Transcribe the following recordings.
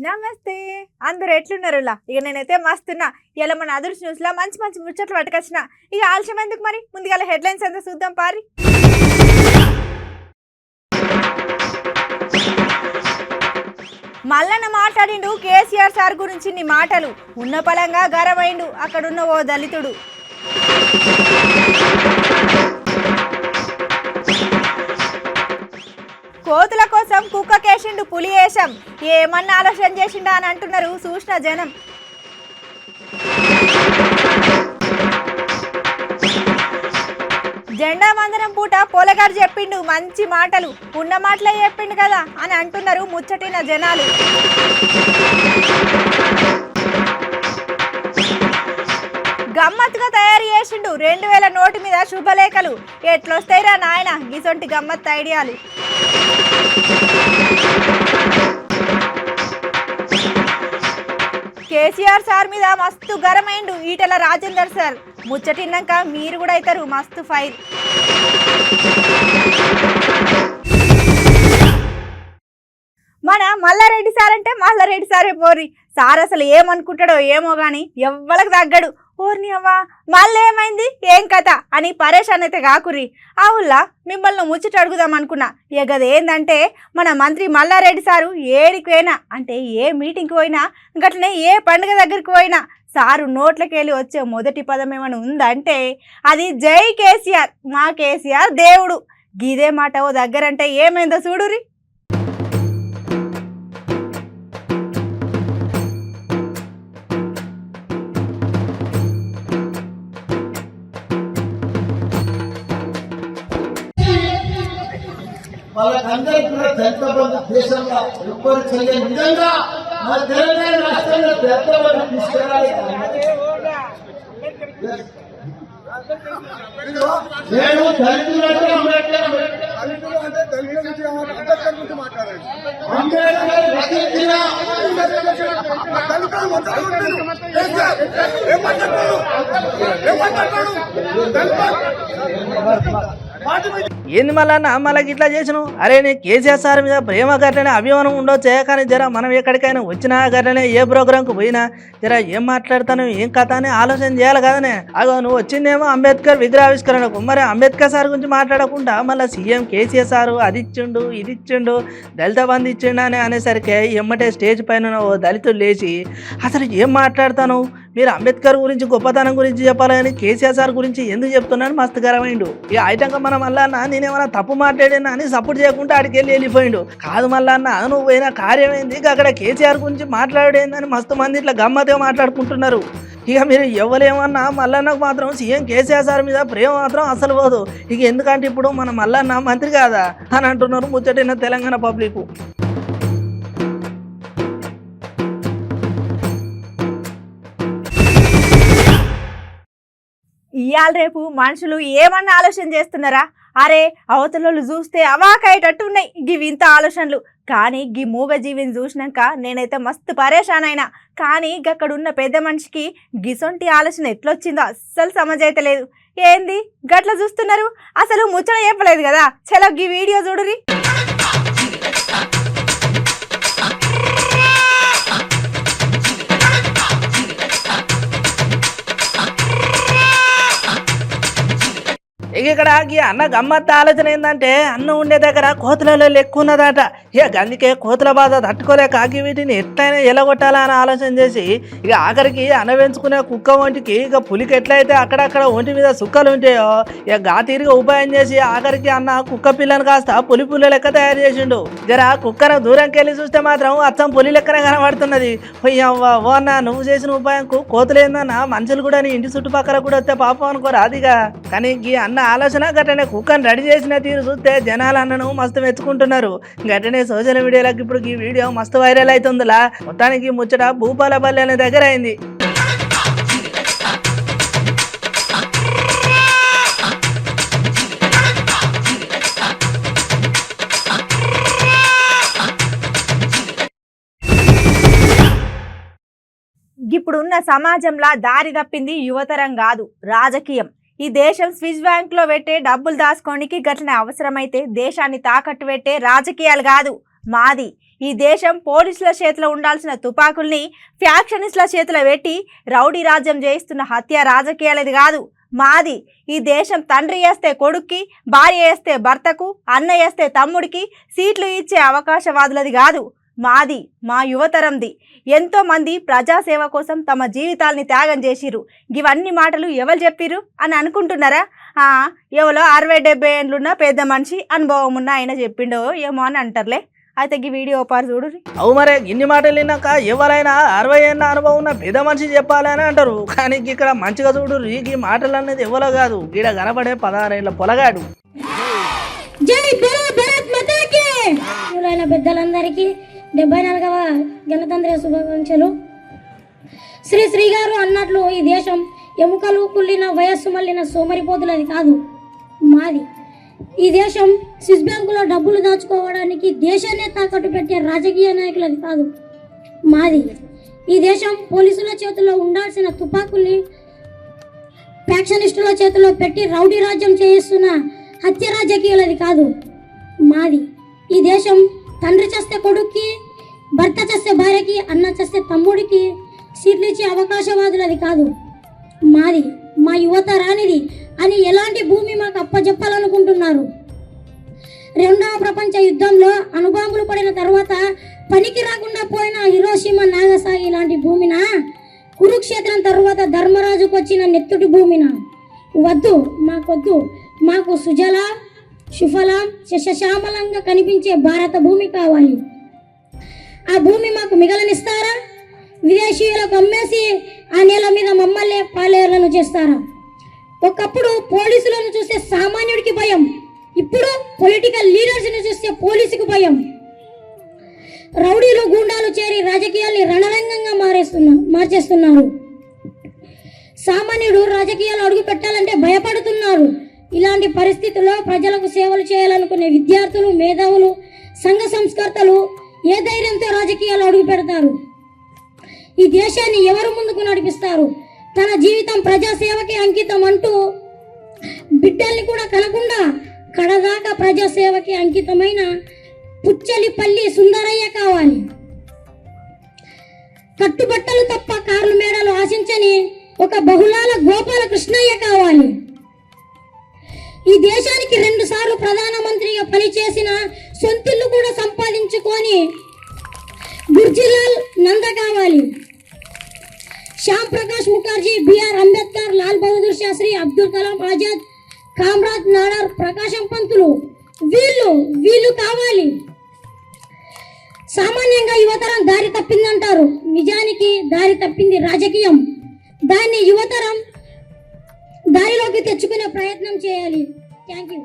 నమస్తే అందరు ఎట్లున్నారులా ఇక నేనైతే మస్తున్నా ఇలా మన అదృష్ట న్యూస్ లో మంచి మంచి ముచ్చట్లు పట్టుకొచ్చిన ఇక ఆలస్యం ఎందుకు మరి ముందుగా హెడ్లైన్స్ అంతా చూద్దాం పారి మల్లన్న మాట్లాడిండు కేసీఆర్ సార్ గురించి నీ మాటలు ఉన్న పలంగా గరమైండు అక్కడున్న ఓ దళితుడు కోతుల కోసం కుక్క కేసిండు పులి వేషం ఏమన్నా ఆలోచన చేసిండా అని అంటున్నారు చూసిన జనం. జెండా వందనం పూట పొలగాడు చెప్పిండు మంచి మాటలు ఉన్న మాటలే చెప్పిండు కదా అని అంటున్నారు ముచ్చటిన జనాలు. గమ్మత్తుగా తయారు చేసిండు 2000 నోటు మీద శుభలేఖలు ఎట్లొస్తాయిరా నాయన గిసొంటి గమ్మత్ ఐడియాలు. కేసీఆర్ సార్ మీద మస్తు గరమైండు ఈటల రాజేందర్ సార్ ముచ్చటిన్నాక మీరు కూడా అవుతారు మస్తు ఫైర్. మన మల్లారెడ్డి సార్ అంటే మల్లారెడ్డి సారే పోరి సార్ అసలు ఏమనుకుంటాడో ఏమో గాని ఎవ్వలకు తగ్గడు. ఓర్ని అవ్వా మళ్ళీ ఏమైంది ఏం కథ అని పరేషాన్ అయితే కాకుర్రి. అవుల్లా మిమ్మల్ని ముచ్చట అడుగుదాం అనుకున్నా. ఇక ఏందంటే మన మంత్రి మల్లారెడ్డి సారు ఏడికి పోయినా అంటే ఏ మీటింగ్కి పోయినా గట్లనే ఏ పండుగ దగ్గరికి పోయినా సారు నోట్లకెళ్ళి వచ్చే మొదటి పదం ఏమైనా ఉందంటే అది జై కేసీఆర్ మా కేసీఆర్ దేవుడు. గిదే మాట ఓ దగ్గరంటే ఏమైందో చూడురి. వాళ్ళకందరికీ కూడా దళిత బంధు దేశంలో ఎవ్వరు చేయని విధంగా మన తెలంగాణ రాష్ట్రంలో దళిత బంధు తీసుకెళ్ళాలి. నేను దళితులంటే అంబేద్కర్ రచించిన ఏంది మళ్ళీ ఇట్లా చేసినావు? అరే నీ కేసీఆర్ సార్ మీద ప్రేమ గట్లనే అభిమానం ఉండొచ్చే, కానీ జర మనం ఎక్కడికైనా వచ్చినా గట్లనే ఏ ప్రోగ్రాంకు పోయినా జర ఏం మాట్లాడతాను ఏం కథ అని ఆలోచన చేయాలి కదనే. అగో నువ్వు వచ్చిందేమో అంబేద్కర్ విగ్రహావిష్కరణకు, మరి అంబేద్కర్ సార్ గురించి మాట్లాడకుండా మళ్ళీ సీఎం కేసీఆర్ సారు అది ఇచ్చిండు ఇది ఇచ్చిండు దళిత బంధు ఇచ్చిండు అని అనేసరికి ఎమ్మటే స్టేజ్ పైన ఓ దళితులు లేచి అసలు ఏం మాట్లాడతాను మీరు అంబేద్కర్ గురించి గొప్పతనం గురించి చెప్పాలని కేసీఆర్ సార్ గురించి ఎందుకు చెప్తున్నాను మస్తు గరమైండు. ఇక ఐటంగా మనం మళ్ళా నేనేమన్నా తప్పు మాట్లాడినా అని సపోర్ట్ చేయకుండా ఆడికి వెళ్ళిపోయిండు. కాదు మళ్ళా నువ్వు పోయిన కార్యమైంది అక్కడ కేసీఆర్ గురించి మాట్లాడేందని మస్తు మంది ఇట్లా గమ్మత్తుగా మాట్లాడుకుంటున్నారు. ఇక మీరు ఎవరేమన్నా మల్లన్నకు మాత్రం సీఎం కేసీఆర్ సార్ మీద ప్రేమ మాత్రం అసలు పోదు. ఇక ఎందుకంటే ఇప్పుడు మన మల్లన్న మంత్రి కాదా అని అంటున్నారు ముచ్చటిన తెలంగాణ పబ్లిక్. ఇవాళ రేపు మనుషులు ఏమన్నా ఆలోచన చేస్తున్నారా? అరే అవతలలో చూస్తే అవాకయ్యేటట్టు ఉన్నాయి గివి ఇంత ఆలోచనలు. కానీ గీ మూగ జీవిని చూసినాక నేనైతే మస్తు పరేషాన్ అయినా. కానీ గక్కడున్న పెద్ద మనిషికి గిసొంటి ఆలోచన ఎట్లొచ్చిందో అస్సలు సమజైతే లేదు. ఏంది గట్ల చూస్తున్నారు? అసలు ముచ్చట చెప్పలేదు కదా. చలో గీ వీడియో చూడురి. ఇక్కడ అన్న గమ్మత్ ఆలోచన ఏంటంటే అన్నం ఉండే దగ్గర కోతులలో ఎక్కువ ఉన్నదట. ఇక అందుకే కోతుల బాధ తట్టుకోలేక వీటిని ఎట్లయినా ఎలగొట్టాలా అని ఆలోచన చేసి ఇక ఆఖరికి అన్న పెంచుకునే కుక్క ఒంటికి ఇక పులికి ఎట్లయితే అక్కడక్కడ ఒంటి మీద సుక్కలు ఉంటాయో ఇక గాతీరిగా ఉపాయం చేసి ఆఖరికి అన్న కుక్క పిల్లని కాస్త పులి పుల్ల లెక్క తయారు చేసిండు. జర కుక్కను దూరంకి వెళ్ళి చూస్తే మాత్రం అచ్చం పులి లెక్కనే కనబడుతున్నది. ఓ అన్న నువ్వు చేసిన ఉపాయంకు కోతులు ఏందన్నా మనుషులు కూడా నీ ఇంటి చుట్టుపక్కల కూడా వస్తే పాపం అనుకోరు అదిగా. కానీ అన్న ఆలోచన గట్టనే కుక్కను రెడీ చేసిన తీరు చూస్తే జనాలు అన్నను మస్తు మెచ్చుకుంటున్నారు. గట్టనే సోషల్ మీడియాలకు ఇప్పుడు ఈ వీడియో మస్తు వైరల్ అవుతుందిలా. మొత్తానికి ముచ్చట భూపాలపల్లి అనే దగ్గర అయింది. ఇప్పుడున్న సమాజంలో దారి తప్పింది యువతరం కాదు రాజకీయం. ఈ దేశం స్విస్ బ్యాంక్ లో పెట్టే డబ్బులు దాచుకోనికి గట్లనే అవసరమైతే దేశాన్ని తాకట్టు పెట్టే రాజకీయాలు కాదు మాది. ఈ దేశం పోలీసుల చేతిలో ఉండాల్సిన తుపాకుల్ని ఫ్యాక్షనిస్టుల చేతిలో పెట్టి రౌడీ రాజ్యం చేయిస్తున్న హత్య రాజకీయాలది కాదు, మాది. ఈ దేశం తండ్రి వేస్తే కొడుక్కి, భార్య వేస్తే భర్తకు, అన్న వేస్తే తమ్ముడికి సీట్లు ఇచ్చే అవకాశవాదులది కాదు, మాది. మా యువతరంది. ఎంతోమంది ప్రజాసేవ కోసం తమ జీవితాల్ని త్యాగం చేసిర్రు. ఇవన్నీ మాటలు ఎవరు చెప్పిర్రు అని అనుకుంటున్నారా? ఎవరో 60-70 ఏండ్లున్న పెద్ద మనిషి, అనుభవం ఉన్న ఆయన చెప్పిండో ఏమో అని అంటారులే. అయితే ఈ వీడియో పారు చూడు. అవు మరే ఇన్ని మాటలు విన్నాక ఎవరైనా 60 ఏళ్ళ అనుభవం ఉన్న పెద్ద మనిషి చెప్పాలని అంటారు. కానీ ఇక్కడ మంచిగా చూడు, ఈ మాటలు అనేది ఎవరో కాదు, ఈడ కనబడే 16 ఏళ్ళ పొలగాడు. పెద్దలందరికీ 74వ గణతంత్ర శుభాకాంక్షలు. శ్రీ గారు అన్నట్లు ఈ దేశం ఎముకలు కుళ్ళిన వయస్సు మళ్ళిన సోమరిపోతులది కాదు, మాది. ఈ దేశం స్విస్ బ్యాంకులో డబ్బులు దాచుకోవడానికి దేశాన్ని తాకట్టు పెట్టే రాజకీయ నాయకులది కాదు, మాది. ఈ దేశం పోలీసుల చేతుల్లో ఉండాల్సిన తుపాకుల్ని ఫ్యాక్షనిస్టుల చేతిలో పెట్టి రౌడీ రాజ్యం చేయిస్తున్న హత్య రాజకీయాలది కాదు, మాది. ఈ దేశం తండ్రి చేస్తే కొడుక్కి, భర్త చేస్తే భార్యకి, అన్న చేస్తే తమ్ముడికి సీట్లు ఇచ్చే అవకాశవాదులది కాదు, మాది. మా యువత రానిది అని ఎలాంటి భూమి మాకు అప్పజెప్పాలనుకుంటున్నారు? రెండవ ప్రపంచ యుద్ధంలో అణుబాంబులు పడిన తర్వాత పనికి రాకుండా పోయిన హిరోషిమా నాగసాగి లాంటి భూమిన, కురుక్షేత్రం తర్వాత ధర్మరాజుకు వచ్చిన నెత్తుటి భూమిన? వద్దు, మాకొద్దు. మాకు సుజలాం సుఫలాం శశశ్యామలంగా కనిపించే భారత భూమి కావాలి. ఆ భూమి మాకు మిగలనిస్తారా? విదేశీయులకు అమ్మేసి ఆ నేల మీద మమ్మల్ని పాలేర్లను చేస్తారా? ఒకప్పుడు పోలీసులను చూస్తే సామాన్యుడికి భయం, ఇప్పుడు పొలిటికల్ లీడర్స్ని చూస్తే పోలీసుకు భయం. రౌడీలు గూండాలు చేరి రాజకీయాల్ని రణరంగంగా మార్చేస్తున్నారు. సామాన్యుడు రాజకీయాలు అడుగు పెట్టాలంటే భయపడుతున్నారు. ఇలాంటి పరిస్థితుల్లో ప్రజలకు సేవలు చేయాలనుకునే విద్యార్థులు, మేధావులు, సంఘ సంస్కర్తలు ఏ ధైర్యంతో రాజకీయాలు అడుగు పెడతారు? ఈ దేశాన్ని ఎవరు ముందుకు నడిపిస్తారు? తన జీవితం ప్రజాసేవకి అంకితం అంటూ బిడ్డల్ని కూడా కనకుండా కడదాకా ప్రజాసేవకి అంకితమైన పుచ్చలిపల్లి సుందరయ్య కావాలి. కట్టుబట్టలు తప్ప కార్లు మేడలు ఆశించని ఒక బహుళాల గోపాల కృష్ణయ్య కావాలి. ఈ దేశానికి 2 సార్లు ప్రధానమంత్రిగా పనిచేసిన, సొంతిల్లు కూడా సంపాదించుకొని గుర్జిలాల్ నంద కావాలి. శ్యామ్ ప్రకాష్ ముఖర్జీ, బిఆర్ అంబేద్కర్, లాల్ బహదూర్ శాస్త్రి, అబ్దుల్ కలాం ఆజాద్, కామ్రాజ్ నాడార్, ప్రకాశం పంతులు వీళ్ళు కావాలి. సామాన్యంగా యువతరం దారి తప్పిందంటారు. నిజానికి దారి తప్పింది రాజకీయం. దాన్ని యువతరం దారిలోకి తెచ్చుకునే ప్రయత్నం చేయాలి. Thank you.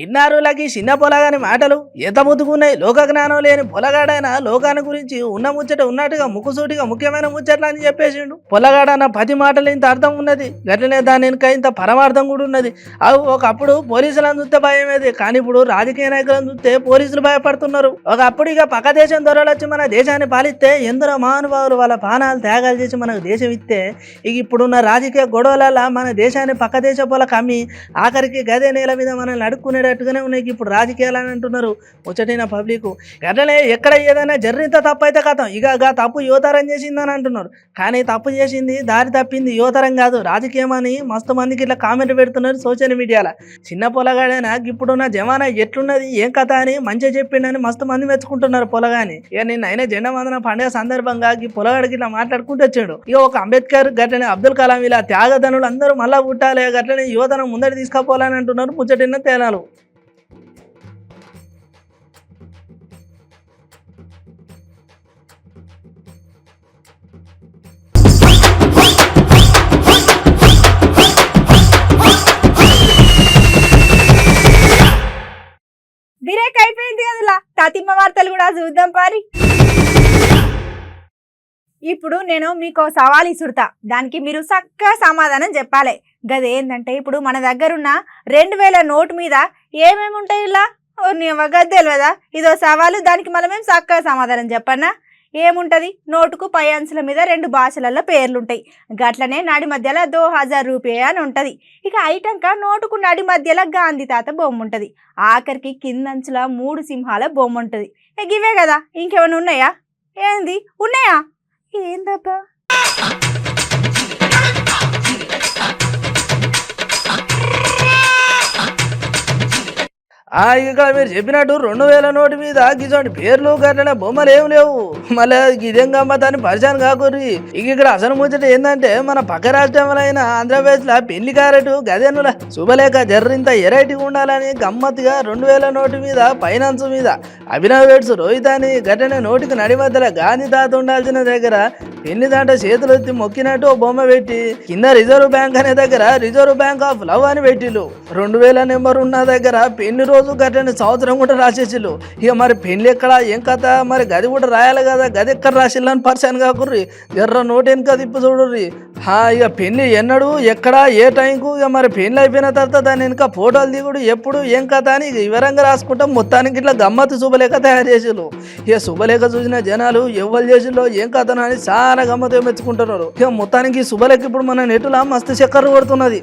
ఇన్నారులకి చిన్న పొలగాని మాటలు ఎంత ముద్దుకున్నాయి. లోక జ్ఞానం లేని పొలగాడైన లోకాన్ని గురించి ఉన్న ముచ్చట ఉన్నట్టుగా ముక్కుసూటిగా ముఖ్యమైన ముచ్చట్లు అని చెప్పేసిండు. పొలగాడన్న 10 మాటలు ఇంత అర్థం ఉన్నది, గట్లనే దాని వెనుక ఇంత పరమార్థం కూడా ఉన్నది. అవి ఒకప్పుడు పోలీసులను చూస్తే భయమేది, కానీ ఇప్పుడు రాజకీయ నాయకులను చూస్తే పోలీసులు భయపడుతున్నారు. ఒకప్పుడు ఇక పక్క దేశం దొరలు వచ్చి మన దేశాన్ని పాలిస్తే ఎందరో మహానుభావులు వాళ్ళ ప్రాణాలు త్యాగాలు చేసి మనకు దేశం ఇస్తే, ఇక ఇప్పుడున్న రాజకీయ గొడవల మన దేశాన్ని పక్క దేశ పొలకు అమ్మి ఆఖరికి గదే నేల మీద మనల్ని అడుక్కునేటట్టుగానే ఉన్నాయి ఇప్పుడు రాజకీయాలు అని అంటున్నారు ముచ్చటైన పబ్లిక్. అట్లనే ఎక్కడ ఏదైనా జరిగితే తప్పు అయితే కథం ఇక తప్పు యువతరం చేసిందని అంటున్నారు. కానీ తప్పు చేసింది, దారి తప్పింది యువతరం కాదు, రాజకీయం అని మస్తు మందికి ఇట్లా కామెంట్ పెడుతున్నారు సోషల్ మీడియాలో. చిన్న పొలగాడైనా ఇప్పుడున్న జమానా ఎట్లున్నది ఏం కథ అని మంచిగా చెప్పిండని మస్తు మంది మెచ్చుకుంటున్నారు పొలగాని. ఇక నిన్న అయినా జెండా వందన పండుగ సందర్భంగా ఈ పొలగాడికి ఇట్లా మాట్లాడుకుంటూ వచ్చాడు. ఇక ఒక అంబేద్కర్ గట్లనే అబ్దుల్ కలాం ఇలా త్యాగధనులు అందరూ మళ్ళా పుట్టాలి, గట్లనే యువతరం ముందడి తీసుకుపోవాలని అంటున్నారు ముచ్చటిన్న తేనాలు. బిరేక్ అయిపోయింది కదలా, తాతిమ్మ వార్తలు కూడా చూద్దాం పారి. ఇప్పుడు నేను మీకు సవాల్ ఇసురుతా, దానికి మీరు చక్కగా సమాధానం చెప్పాలి. గదేంటంటే ఇప్పుడు మన దగ్గరున్న 2000 నోటు మీద ఏమేమి ఉంటాయి ఇలా గది తెలియదా? ఇదో సవాలు, దానికి మనం చక్కగా సమాధానం చెప్పన్నా. ఏముంటది నోటుకు పై అంచుల మీద 2 భాషలలో పేర్లుంటాయి. గట్లనే నడి మధ్యలో 2000 రూపాయ అని ఉంటది. ఇక అయిటంక నోటుకు నడి మధ్యలో గాంధీ తాత బొమ్మ ఉంటది. ఆఖరికి కిందంచుల 3 సింహాల బొమ్మ ఉంటది. ఇవే కదా, ఇంకేమైనా ఉన్నాయా? ఏంది ఉన్నాయా? ఏందబ్బా? ఇక్కడ మీరు చెప్పినట్టు 2000 నోటు మీద గిజోంటి పేర్లు గట్ల బొమ్మలు ఏం లేవు. మళ్ళీ ఇదేం గమ్మతాన్ని పరిశాన్ కాకూరి. ఇక్కడ అసలు ముచ్చట ఏంటంటే మన పక్క రాష్ట్రములైన ఆంధ్రప్రదేశ్ లో పెళ్లి కారెటు గదేనుల శుభలేఖ జర్రింత ఎరైటీగా ఉండాలని గమ్మత్తుగా 2000 నోటు మీద ఫైనాన్స్ మీద అభినవ్ వేడ్స్ రోహిత్ అని గట్టనే నోటికి నడి మధ్యలో గాంధీ తాత ఉండాల్సిన దగ్గర పెళ్లి దాంట్లో చేతులు ఎత్తి మొక్కినట్టు ఓ బొమ్మ పెట్టి కింద రిజర్వ్ బ్యాంక్ అనే దగ్గర రిజర్వ్ బ్యాంక్ ఆఫ్ లవ్ అని పెట్టిళ్ళు. 2000 నెంబర్ ఉన్న దగ్గర పెళ్లి రోజు గట్టని సంవత్సరం కూడా రాసేసిళ్ళు. ఇక మరి పెళ్లి ఎక్కడ ఏం కథ, మరి గది కూడా రాయాలి కదా, గది ఎక్కడ రాసిల్లని పరిశాన్ కాకుర్రి. ఎర్ర నోటు వెనుక తిప్పు చూడుర్రి. ఇక పెళ్లి ఎన్నడు ఎక్కడ ఏ టైంకు, ఇక మరి పెళ్లి అయిపోయిన తర్వాత దాని వెనుక ఫోటోలు దిగుడు ఎప్పుడు ఏం కథ అని ఇక వివరంగా రాసుకుంటాం. మొత్తానికి ఇట్లా గమ్మత్తు శుభలేఖ తయారు చేసిళ్ళు. ఇక శుభలేఖ చూసిన జనాలు ఎవరు చేసిల్లో ఏం కథను అని చాలా గమ్మత్తు మెచ్చుకుంటున్నారు. ఇక మొత్తానికి శుభలేఖ ఇప్పుడు మన నెట్టులా మస్తు చక్కర్లు కొడుతున్నది.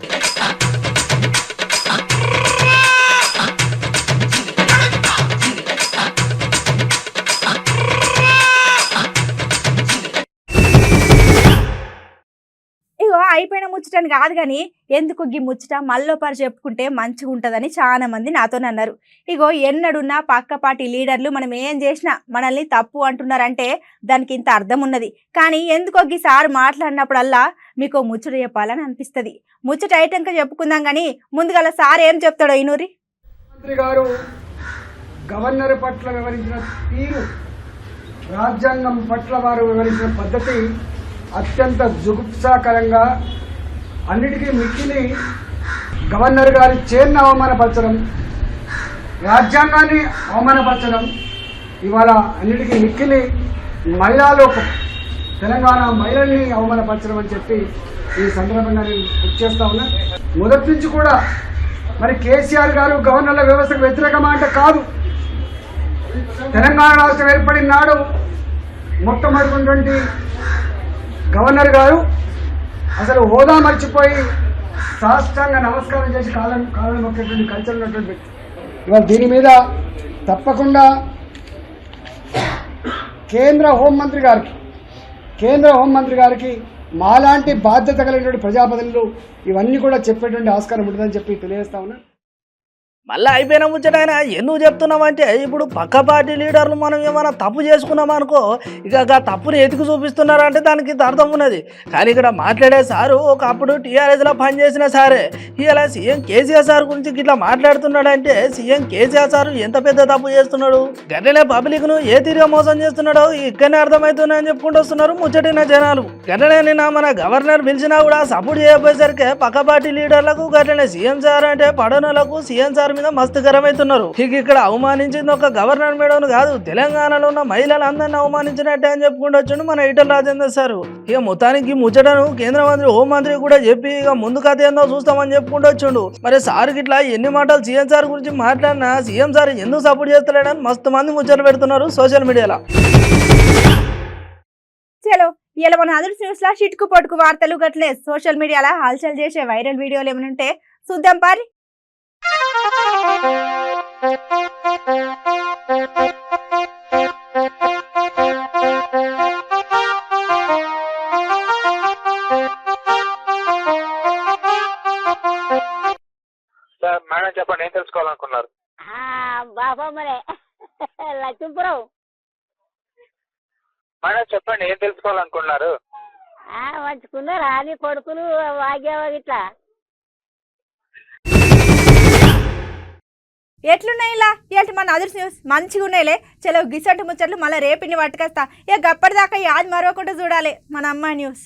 అయిపోయిన ముచ్చటని కాదు కానీ ఎందుకు ఈ ముచ్చట మళ్ళోపారు చెప్పుకుంటే మంచిగా ఉంటుందని చాలా మంది నాతో అన్నారు. ఎన్నడున్నా పక్కపాటి లీడర్లు మనం ఏం చేసినా మనల్ని తప్పు అంటున్నారంటే దానికి ఇంత అర్థం ఉన్నది. కానీ ఎందుకో ఈసారి మాట్లాడినప్పుడల్లా మీకు ముచ్చట చెప్పాలని అనిపిస్తుంది. ముచ్చట ఐటంగా చెప్పుకుందాం కానీ ముందుగా సార్ ఏం చెప్తాడో ఈనూరి. మంత్రి గారు గవర్నర్ పట్ల వివరించిన తీరు, రాజ్యాంగం పట్ల వారు వివరించిన పద్ధతి అత్యంత జుగుప్సాకరంగా, అన్నిటికీ మిక్కిలి గవర్నర్ గారి చైర్ను అవమానపరచడం, రాజ్యాంగాన్ని అవమానపరచడం, ఇవాళ అన్నిటికీ మిక్కిలి మహిళాలోకం, తెలంగాణ మహిళల్ని అవమానపరచడం అని చెప్పి ఈ సందర్భంగా నేను గుర్తు చేస్తా ఉన్నా. మొదటి నుంచి కూడా మరి కేసీఆర్ గారు గవర్నర్ల వ్యవస్థకు వ్యతిరేకమా అంటే కాదు. తెలంగాణ రాష్ట్రం ఏర్పడిన నాడు మొట్టమొదటి గవర్నర్ గారు అసలు హోదా మర్చిపోయి సాష్టాంగ నమస్కారం చేసి కాలం మొక్కేటువంటి కల్చర్ ఉన్నటువంటి వ్యక్తి. ఇవాళ దీని మీద తప్పకుండా కేంద్ర హోంమంత్రి గారికి మాలాంటి బాధ్యత కలిగినటువంటి ప్రజాప్రతినిధులు ఇవన్నీ కూడా చెప్పేటువంటి ఆస్కారం ఉంటుందని చెప్పి తెలియజేస్తా ఉన్నా. మళ్ళీ అయిపోయిన ముచ్చటైనా ఎందుకు చెప్తున్నామంటే ఇప్పుడు పక్క పార్టీ లీడర్లు మనం ఏమైనా తప్పు చేసుకున్నాం అనుకో, ఇక తప్పుని ఎతికి చూపిస్తున్నారంటే దానికి అర్థం ఉన్నది. కానీ ఇక్కడ మాట్లాడే సారు ఒకప్పుడు టీఆర్ఎస్లో పనిచేసిన సారే ఇలా సీఎం కేసీఆర్ సార్ గురించి ఇట్లా మాట్లాడుతున్నాడంటే సీఎం కేసీఆర్ సార్ ఎంత పెద్ద తప్పు చేస్తున్నాడు, గట్లనే పబ్లిక్ను ఏ తీరుగా మోసం చేస్తున్నాడో ఇక్కడనే అర్థమవుతుందని చెప్పుకుంటూ వస్తున్నారు ముచ్చటిన జనాలు. గట్లనే నిన్న మన గవర్నర్ పిలిచినా కూడా సపోర్ట్ చేయకపోయేసరికి పక్క పార్టీ లీడర్లకు గట్లనే సీఎం సార్ అంటే పడనలకు సీఎం సార్ మీద మస్తు గరమైతున్నారు. ఇక్కడ అవమానించింది ఒక గవర్నర్ మేడం కాదు, తెలంగాణలో ఉన్న మహిళలందరినీ అవమానించినట్టే అని చెప్పుకుంటూ వచ్చాడు మన ఈటల రాజేందర్ సారు. ఇక మొత్తానికి ముచ్చటను కేంద్ర మంత్రి హోంమంత్రి కూడా చెప్పి ఇక ముందు కథ ఏందో చూస్తామని చెప్పుకుంటూ వచ్చిండు. మరి సార్కి ఇట్లా ఎన్ని మాటలు సీఎం సార్ గురించి మాట్లాడినా సీఎం సార్ ఎందుకు సపోర్ట్ చేస్తలేడని మస్తు మంది ముచ్చట్లు పెడుతున్నారు సోషల్ మీడియాలో. చలో ఇలా మన అదర్ న్యూస్ లా చిటుకు పొట్టుకు వార్తలు గట్లే సోషల్ మీడియాలో హల్చల్ చేసే వైరల్ వీడియోలు ఏమైనా ఉంటే చూద్దాం పారి. మేడం చెప్పండి, ఏం తెలుసుకోవాలనుకున్నారు? బాబా మరే లక్ష్మీపురం. మేడం చెప్పండి, ఏం తెలుసుకోవాలనుకున్నారు? మంచుకున్నారా నీ కొడుకులు వాగేవా ఇట్లా? ఎట్లున్నాయి ఇలా ఇలాంటి మన అదర్ న్యూస్ మంచిగా ఉన్నాయిలే. చలో గిసంటి ముచ్చట్లు మళ్ళీ రేపిని పట్టుకొస్తా. ఇక గప్పటిదాకా యాద్ మరొకటి చూడాలి మన అమ్మ న్యూస్.